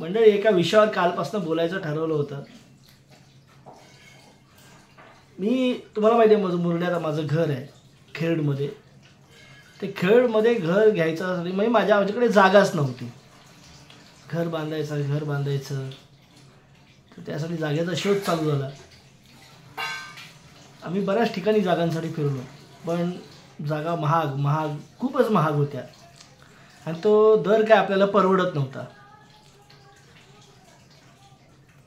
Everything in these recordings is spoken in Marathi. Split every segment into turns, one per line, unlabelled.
मंडळी, एका विषयावर कालपासून बोलायचं ठरवलं होतं. मी तुम्हाला माहिती आहे, मुरड्यात माझं घर आहे खेडमध्ये. ते खेडमध्ये घर घ्यायचं म्हणजे माझ्याकडे जागाच नव्हती. घर बांधायचं तर त्यासाठी जागेचा शोध चालू झाला. आम्ही बऱ्याच ठिकाणी जागांसाठी फिरलो, पण जागा खूपच महाग होत्या आणि तो दर काय आपल्याला परवडत नव्हता.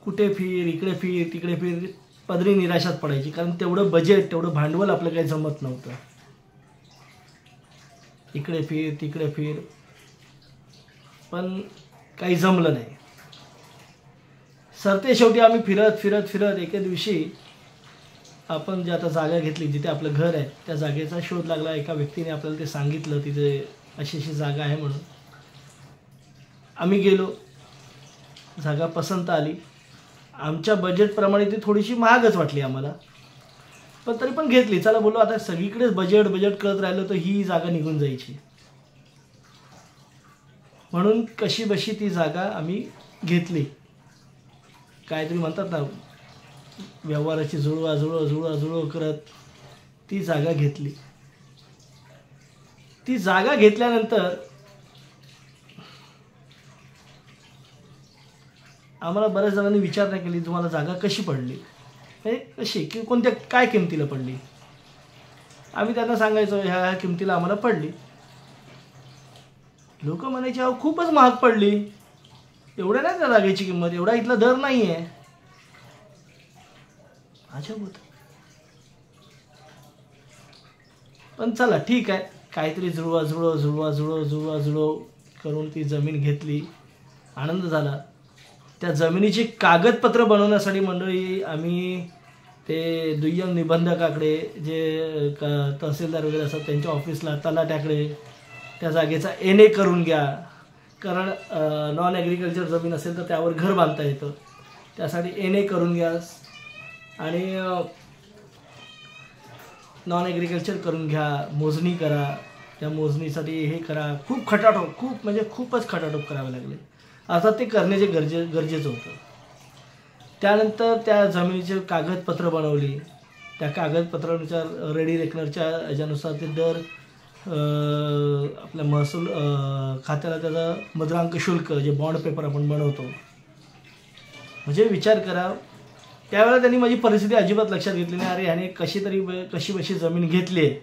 कुठे फिर, इकडे फिर, तिकडे फिर, पदरी निराशात पडायची. कारण तेवढं बजेट, तेवढं भांडवल आपलं काही जमत नव्हतं. इकडे फिर, तिकडे फिर, पण काही जमलं नाही. सरते शेवटी आम्ही फिरत एके दिवशी आपण जे आता जागा घेतली, जिथे आपलं घर आहे, त्या जागेचा शोध लागला. एका व्यक्तीने आपल्याला ते सांगितलं तिथे अशी जागा आहे म्हणून. आम्ही गेलो, जागा पसंत आली. आमच्या बजेटप्रमाणे ती थोडीशी महागच वाटली आम्हाला, पण तरी पण घेतली. चला बोललो, आता सगळीकडेच बजेट करत राहिलं तर ही जागा निघून जायची. म्हणून कशी बशी ती जागा आम्ही घेतली. काहीतरी म्हणतात ना, व्यवहाराची जुळवा करत ती जागा घेतली. ती जागा घेतल्यानंतर आम्हाला बऱ्याच जणांनी विचारणा केली, तुम्हाला जागा कशी पडली, कशी की कोणत्या काय किमतीला पडली. आम्ही त्यांना सांगायचो ह्या किमतीला आम्हाला पडली. लोक म्हणायचे अहो खूपच महाग पडली, एवढ्या नाही त्या जागेची किंमत, एवढा इथला दर नाही आहे. अजब होतं. पण चला ठीक आहे, काहीतरी जुळवा करून ती जमीन घेतली. आनंद झाला. त्या जमिनीची कागदपत्र बनवण्यासाठी मंडळी आम्ही ते दुय्यम निबंधकाकडे, जे तहसीलदार वगैरे असतात त्यांच्या ऑफिसला, तलाट्याकडे त्या जागेचा NA करून घ्या. कारण नॉन ॲग्रिकल्चर जमीन असेल तर त्यावर घर बांधता येतं. त्यासाठी NA करून घ्या आणि नॉन ॲग्रिकल्चर करून घ्या, मोजणी करा. त्या मोजणीसाठी हे करा. खूपच खटाटोप करावे लागले. अर्थात ते करण्याचे गरजेचं होतं. त्यानंतर त्या जमिनीचे कागदपत्र बनवली. त्या कागदपत्रानुसार रेडी रेकनरच्या याच्यानुसार ते दर आपल्या महसूल खात्याला त्याचा मुद्रांक शुल्क, जे बॉन्ड पेपर आपण बनवतो. म्हणजे विचार करा, त्यावेळेला त्यांनी माझी परिस्थिती अजिबात लक्षात घेतली नाही. अरे ह्याने कशी बशी जमीन घेतली आहे,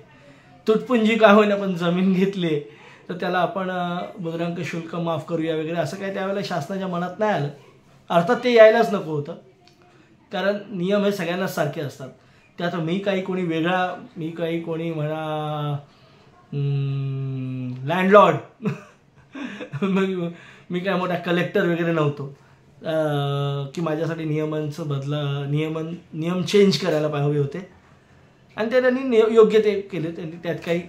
तुटपुंजी का होईना पण जमीन घेतली, तर त्याला आपण मुद्रांक शुल्क माफ करूया वगैरे, असं काही त्यावेळेला शासनाच्या मनात नाही आलं. अर्थात ते यायलाच नको होतं, कारण नियम हे सगळ्यांनाच सारखे असतात. त्यात मी काही कोणी म्हणा लँडलॉर्ड, मी काय मोठा कलेक्टर वगैरे नव्हतो की माझ्यासाठी नियम चेंज करायला हवे होते. आणि ते त्यांनी योग्य ते केले. त्यांनी त्यात काही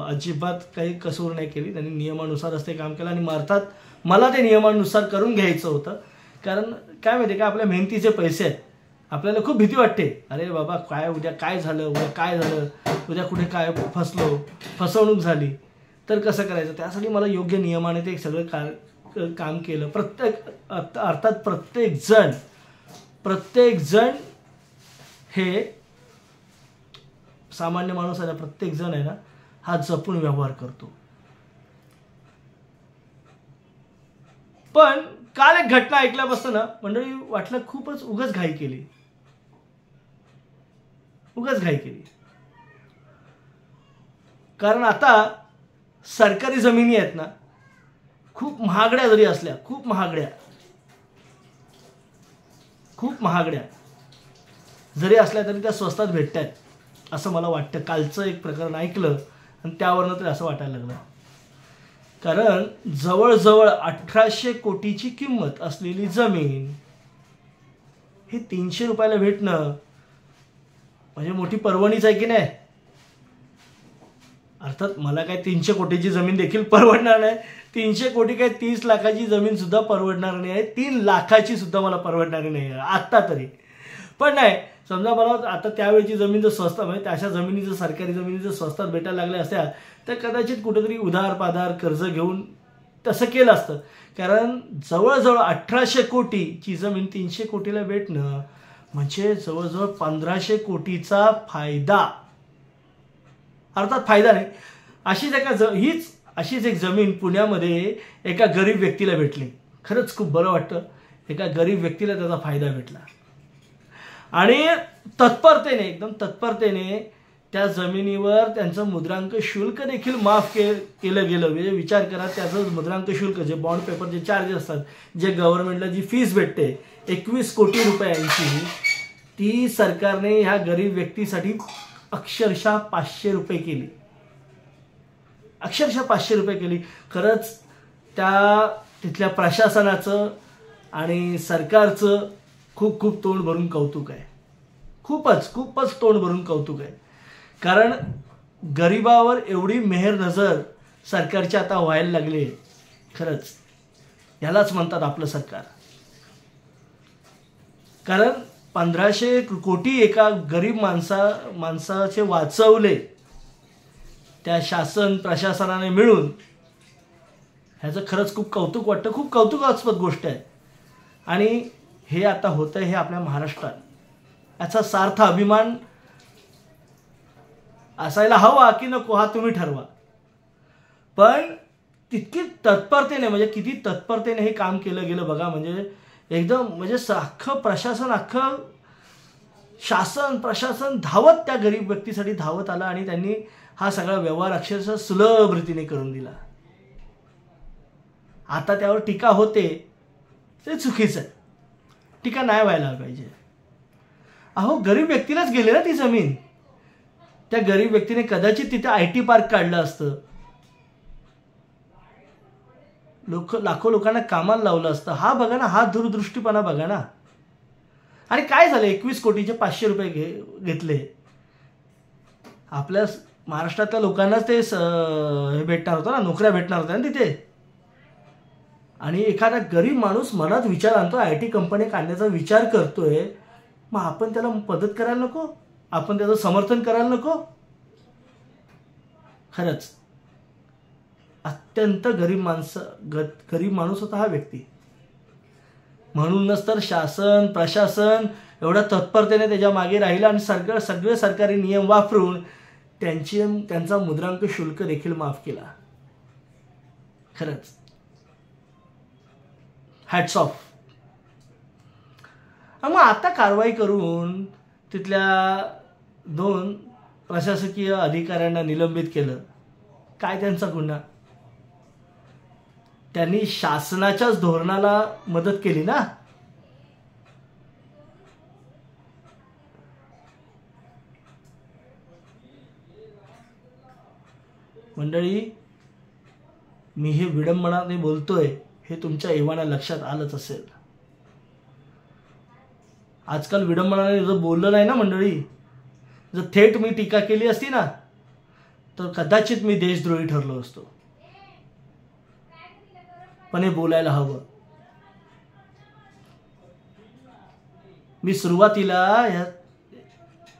अजिबात काही कसूर नाही केली. त्यांनी नियमानुसारच ते काम केलं. आणि अर्थात मला ते नियमानुसार करून घ्यायचं होतं. कारण काय माहिती का, आपल्या मेहनतीचे पैसे आहेत. आपल्याला खूप भीती वाटते, अरे बाबा उद्या काय झालं, उद्या कुठे काय फसवणूक झाली तर कसं करायचं. त्यासाठी मला योग्य नियमाने ते सगळं काम केलं. अर्थात प्रत्येक जण हे सामान्य माणूस आहे ना, प्रत्येक जण आहे ना, हा जपून व्यवहार करतो. पण काल एक घटना ऐकल्यापासून ना मंडळी वाटलं खूपच उगाच घाई केली. कारण आता सरकारी जमिनी आहेत ना, खूप महागड्या जरी असल्या, खूप महागड्या जरी असल्या तरी त्या स्वस्तात भेटतात असं मला वाटतं. कालचं एक प्रकरण ऐकलं आणि त्यावरनं तर असं वाटायला लागलं. कारण जवळजवळ 1800 कोटीची किंमत असलेली जमीन हे 300 रुपयाला भेटणं म्हणजे मोठी पर्वणीच आहे की नाही. अर्थात मला काय 300 कोटीची जमीन देखील परवडणार नाही. 300 कोटी काय 30 लाखाची जमीन सुद्धा परवडणार नाही आहे. 3 लाखाची सुद्धा मला परवडणारी नाही आहे आत्ता तरी. पण नाही, समजा मला आता त्यावेळची जमीन जर स्वस्त म्हणजे अशा जमिनी जर सरकारी जमिनी जर स्वस्तात भेटायला लागल्या असत्या तर कदाचित कुठेतरी उधार पाधार कर्ज घेऊन तसं केलं असतं. कारण जवळजवळ 1800 कोटीची जमीन 300 कोटीला भेटणं म्हणजे जवळजवळ 1500 कोटीचा फायदा. अर्थात फायदा नाही, अशीच एक जमीन पुण्यामध्ये एका गरीब व्यक्तीला भेटली. खरंच खूप बरं वाटतं. एका गरीब व्यक्तीला त्याचा फायदा भेटला आणि एकदम तत्परतेने त्या जमिनीवर त्यांचं मुद्रांक शुल्क देखील माफ केलं गेलं. म्हणजे विचार करा, त्याचं मुद्रांक शुल्क जे बॉन्ड पेपरचे चार्जेस असतात, जे गव्हर्नमेंटला जी फीस भेटते 21 कोटी रुपयांची, ती सरकारने ह्या गरीब व्यक्तीसाठी अक्षरशः 500 रुपये केली. अक्षरशः 500 रुपये केली. खरंच तिथल्या प्रशासनाचं आणि सरकारचं खूप खूप तोंड भरून कौतुक आहे. खूपच तोंड भरून कौतुक आहे. कारण गरिबावर एवढी मेहर नजर सरकारची आता व्हायला लागली. खरंच यालाच म्हणतात आपलं सरकार. कारण 1500 कोटी एका गरीब माणसाचे वाचवले त्या शासन प्रशासनाने मिळून. ह्याचं खरंच खूप कौतुक वाटतं. खूप कौतुकास्पद गोष्ट आहे. आणि हे आता होतं हे आपल्या महाराष्ट्रात. याचा सार्थ अभिमान असायला हवा की नको हा तुम्ही ठरवा. पण तितकी तत्परतेने, म्हणजे किती तत्परतेने हे काम केलं गेलं बघा. म्हणजे एकदम म्हणजे अख्खं शासन प्रशासन धावत त्या गरीब व्यक्तीसाठी धावत आलं आणि त्यांनी हा सगळा व्यवहार अक्षरशः सुलभ रीतीने करून दिला. आता त्यावर टीका होते ते चुकीचं आहे. टीका नाही व्हायला पाहिजे. अहो, गरीब व्यक्तीलाच गेले ना ती जमीन. त्या गरीब व्यक्तीने कदाचित तिथे IT पार्क काढलं असतं, लाखो लोकांना कामाला लावलं असतं. हा बघा ना, हा दूरदृष्टीपणा बघा ना. आणि काय झालं, 21 कोटीचे 500 रुपये घेतले. आपल्या महाराष्ट्रातल्या लोकांनाच ते हे भेटणार होतं ना, नोकऱ्या भेटणार होत्या ना तिथे. आणि एखादा गरीब माणूस मनात विचार आणतो, IT कंपनी काढण्याचा विचार करतोय, मग आपण त्याला मदत करायला नको? आपण त्याचं समर्थन करायला नको? खरंच अत्यंत गरीब माणूस होता हा व्यक्ती. म्हणूनच तर शासन प्रशासन एवढ्या तत्परतेने त्याच्या मागे राहिलं आणि सगळे सरकारी नियम वापरून त्यांचा मुद्रांक शुल्क देखील माफ केला. खरंच हॅट्स ऑफ. मग आता कारवाई करून तिथल्या 2 प्रशासकीय अधिकाऱ्यांना निलंबित केलं. काय त्यांचा गुन्हा? त्यांनी शासनाच्याच धोरणाला मदत केली ना. मंडळी, मी हे विडंबनाने बोलतोय हे तुमच्या एव्हाना लक्षात आलंच असेल. आजकाल विडंबनाने जर बोललं नाही ना मंडळी, जर थेट मी टीका केली असती ना, तर कदाचित मी देशद्रोही ठरलो असतो. पण हे बोलायला हवं. मी सुरुवातीला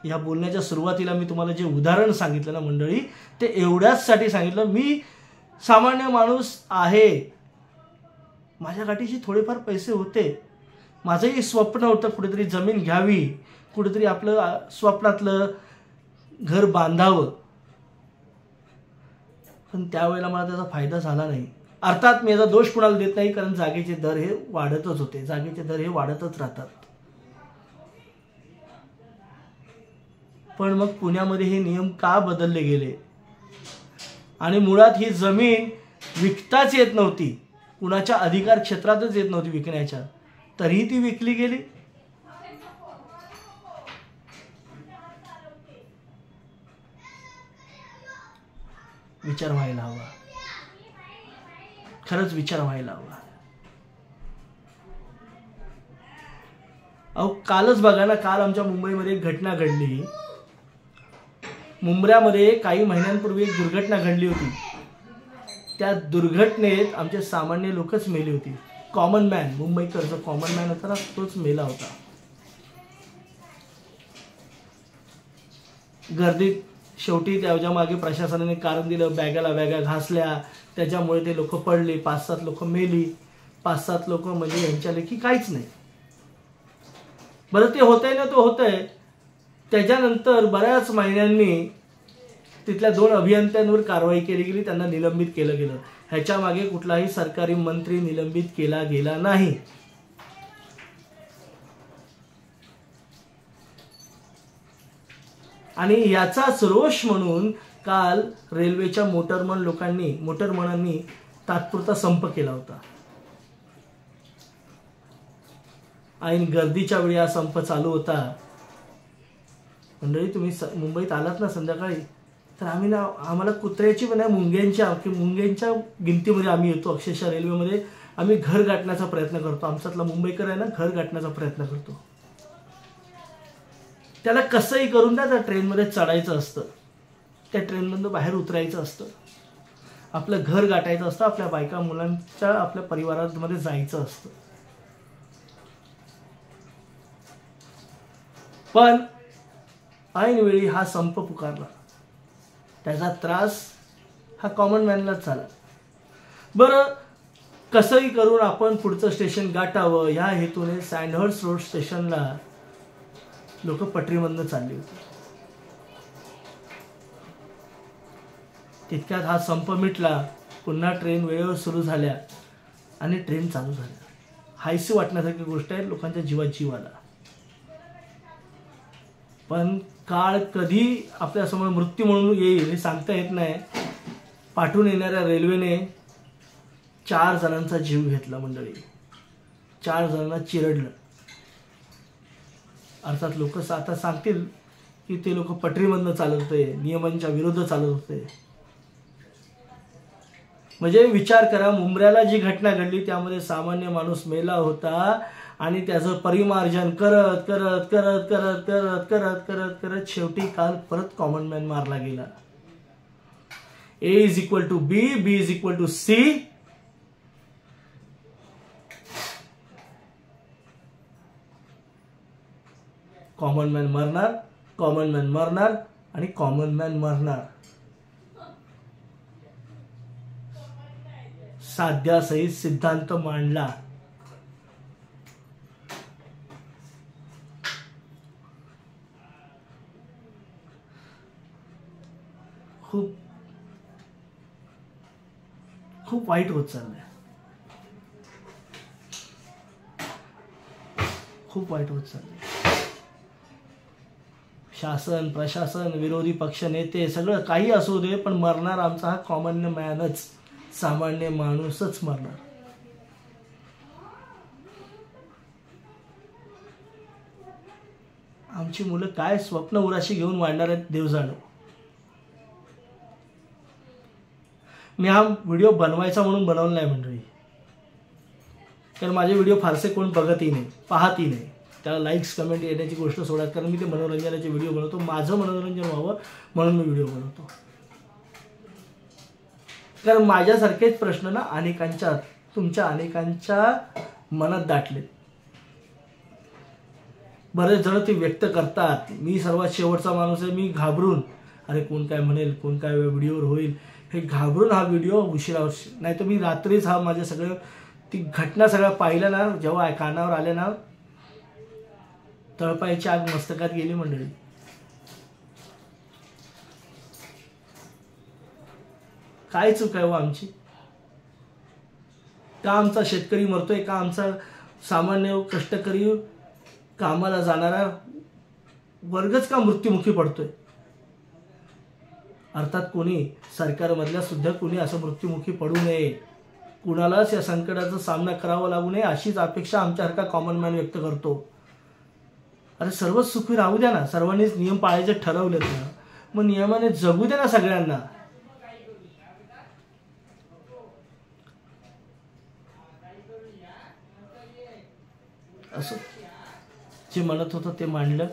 या बोलण्याच्या सुरुवातीला मी तुम्हाला जे उदाहरण सांगितलं ना मंडळी, ते एवढ्याच साठी सांगितलं. मी सामान्य माणूस आहे, माझ्या गाठीशी थोडेफार पैसे होते, माझंही स्वप्न होतं कुठेतरी जमीन घ्यावी, कुठेतरी आपलं स्वप्नातलं घर बांधावं. पण त्यावेळेला मला त्याचा फायदा झाला नाही. अर्थात मी याचा दोष कुणाला देत नाही, कारण जागेचे दर हे वाढतच होते. जागेचे दर हे वाढतच राहतात. पण मग पुण्यामध्ये हे नियम का बदलले गेले? आणि मुळात ही जमीन विकताच येत नव्हती, कुणाच्या अधिकार क्षेत्रातच येत नव्हती विकण्याच्या, तरीही ती विकली गेली. विचार व्हायला हवा. खरंच विचार व्हायला हवा. अहो, कालच बघा ना, काल आमच्या मुंबईमध्ये एक घटना घडली. मुंब्र्यामध्ये काही महिन्यांपूर्वी एक दुर्घटना घडली होती. त्या दुर्घटनेत आमचे सामान्य लोकच मेली होती. कॉमन मॅन, मुंबईकरचा कॉमन मॅन होता ना, तोच मेला होता. गर्दीत शेवटी त्याच्या मागे प्रशासनाने कारण दिलं, बॅगा घासल्या, त्याच्यामुळे ते लोक पडले, 5-7 लोक मेली, 5-7 लोक म्हणजे यांच्यापैकी काहीच नाही. बरं ते होतंय ना, तो होतंय. त्याच्यानंतर बऱ्याच महिन्यांनी तिथल्या 2 अभियंत्यांवर कारवाई केली गेली, त्यांना निलंबित केलं गेलं. ह्याच्या मागे कुठलाही सरकारी मंत्री निलंबित केला गेला नाही. आणि याचाच रोष म्हणून काल रेल्वेच्या मोटरमनांनी तात्पुरता संप केला होता. ऐन गर्दीच्या वेळी हा संप चालू होता. मंडळी, तुम्ही मुंबईत आलात ना संध्याकाळी, तर आम्हाला कुत्र्याची पण मुंग्यांच्या गिनतीमध्ये आम्ही येतो. अक्षरशः रेल्वेमध्ये आम्ही घर गाठण्याचा प्रयत्न करतो. आमच्यातला मुंबईकर आहे ना, घर गाठण्याचा प्रयत्न करतो. त्याला कसंही करून त्या ट्रेनमध्ये चढायचं असतं, त्या ट्रेनमधून बाहेर उतरायचं असतं, आपलं घर गाठायचं असतं, आपल्या बायका मुलांच्या आपल्या परिवारामध्ये जायचं असतं. पण ऐनवेळी हा संप पुकारला. त्याचा त्रास हा कॉमन मॅनलाच झाला. बरं, कसंही करून आपण पुढचं स्टेशन गाठावं ह्या हेतूने सँडहर्स्ट रोड स्टेशनला लोक पटरीमधनं चालली होती. तितक्यात हा संप मिटला, पुन्हा ट्रेन वेळेवर सुरू झाल्या आणि ट्रेन चालू झाल्या. हायसी वाटण्यासारखी गोष्ट आहे, लोकांच्या जीवात जीव आला. पण काळ कधी आपल्यासमोर मृत्यू म्हणून येईल हे सांगता येत नाही. पाठवून येणाऱ्या रेल्वेने 4 जणांचा जीव घेतला. मंडळी, 4 जणांना चिरडलं. अर्थात लोक आता सांगतील की ते लोक पटरीमधनं चालत होते, नियमांच्या विरुद्ध चालत होते. म्हणजे विचार करा, मुंब्र्याला जी घटना घडली त्यामध्ये सामान्य माणूस मेला होता आणि त्याचं परिमार्जन करत करत करत करत करत करत करत करत शेवटी काल परत कॉमन मॅन मारला गेला. A = B, B = C. Common man मरणार, कॉमन मॅन मरणार आणि कॉमन मॅन मरणार. साध्यासहित सिद्धांत मांडला. खूप खूप वाईट होत चाललंय, खूप वाईट होत चाललंय. शासन, प्रशासन, विरोधी पक्ष नेते सगळं काही असू दे, पण मरणार आमचा हा कॉमन मॅनच, सामान्य माणूसच मरणार. आमची मुलं काय स्वप्न उराशी घेऊन वाढणार आहेत देव जाणो. मी हा व्हिडिओ बनवायचा म्हणून बनवला नाही मंडळी, कारण माझे व्हिडिओ फारसे कोण बघतही नाही, पाहतही नाही. त्याला लाईक्स कमेंट येण्याची गोष्ट सोडा, कारण मी ते मनोरंजनाचे व्हिडिओ बनवतो, माझं मनोरंजन व्हावं म्हणून मी व्हिडिओ बनवतो. कारण माझ्यासारखेच प्रश्न ना अनेकांच्या, तुमच्या अनेकांच्या मनात दाटले. बरेच जण ते व्यक्त करतात. मी सर्वात शेवटचा माणूस आहे, मी घाबरून अरे कोण काय म्हणेल, कोण काय व्हिडिओवर होईल हे घाबरून हा व्हिडिओ उशिरावर, नाही तर मी रात्रीच हा माझ्या सगळं ती घटना सगळ्या पाहिल्या ना, जेव्हा कानावर आल्या ना तळपायची आग मस्तकात गेली मंडळी. काय चूक आहे हो आमची? का आमचा शेतकरी मरतोय? का आमचा सामान्य कष्टकरी कामाला जाणारा वर्गच का मृत्युमुखी पडतोय? अर्थात कोणी सरकारमधल्या सुद्धा कोणी असं मृत्युमुखी पडू नये, कुणालाच या संकटाचा सामना करावा लागू नये अशीच अपेक्षा आमच्यासारखा कॉमन मॅन व्यक्त करतो. अरे सर्वच सुखी राहू द्या ना, सर्वांनीच नियम पाळायचे ठरवलेत ना, मग नियमाने जगू द्या ना सगळ्यांना. असं जे म्हणत होतं ते मांडलं.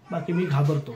बाकी मी घाबरतो.